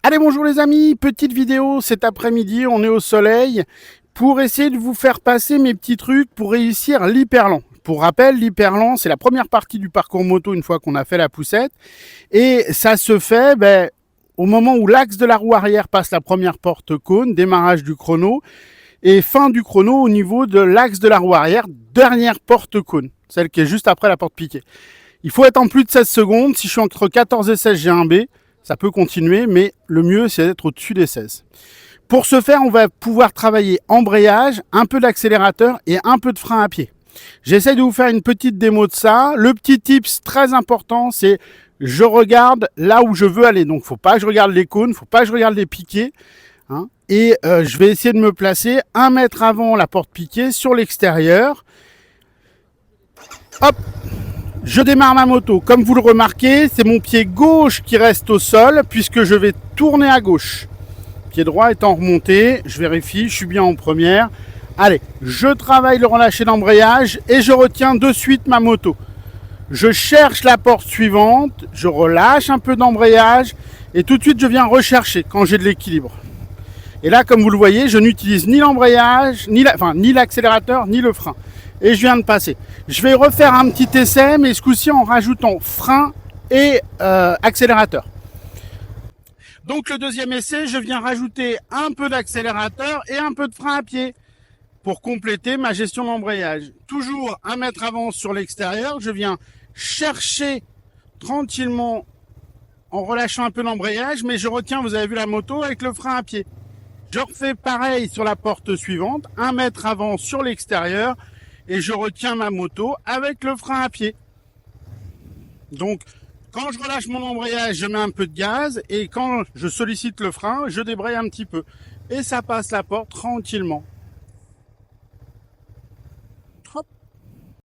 Allez, bonjour les amis, petite vidéo cet après-midi, on est au soleil, pour essayer de vous faire passer mes petits trucs pour réussir l'hyperlent. Pour rappel, l'hyperlent, c'est la première partie du parcours moto une fois qu'on a fait la poussette, et ça se fait au moment où l'axe de la roue arrière passe la première porte cône, démarrage du chrono, et fin du chrono au niveau de l'axe de la roue arrière, dernière porte cône, celle qui est juste après la porte piquée. Il faut être en plus de 16 secondes, si je suis entre 14 et 16, j'ai un B. Ça peut continuer, mais le mieux, c'est d'être au-dessus des 16. Pour ce faire, on va pouvoir travailler embrayage, un peu d'accélérateur et un peu de frein à pied. J'essaie de vous faire une petite démo de ça. Le petit tips très important, c'est je regarde là où je veux aller. Donc, faut pas que je regarde les cônes, faut pas que je regarde les piquets. Et je vais essayer de me placer 1 mètre avant la porte piquée sur l'extérieur. Hop! Je démarre ma moto. Comme vous le remarquez, c'est mon pied gauche qui reste au sol puisque je vais tourner à gauche. Pied droit étant remonté, je vérifie, je suis bien en première. Allez, je travaille le relâché d'embrayage et je retiens de suite ma moto. Je cherche la porte suivante, je relâche un peu d'embrayage et tout de suite je viens rechercher quand j'ai de l'équilibre. Et là, comme vous le voyez, je n'utilise ni l'embrayage, ni l'accélérateur, ni le frein. Et je viens de passer. Je vais refaire un petit essai, mais ce coup-ci en rajoutant frein et accélérateur. Donc le deuxième essai, je viens rajouter un peu d'accélérateur et un peu de frein à pied pour compléter ma gestion d'embrayage. Toujours 1 mètre avant sur l'extérieur, je viens chercher tranquillement en relâchant un peu l'embrayage, mais je retiens, vous avez vu la moto, avec le frein à pied. Je refais pareil sur la porte suivante, 1 mètre avant sur l'extérieur, et je retiens ma moto avec le frein à pied. Donc, quand je relâche mon embrayage, je mets un peu de gaz, et quand je sollicite le frein, je débraye un petit peu. Et ça passe la porte tranquillement.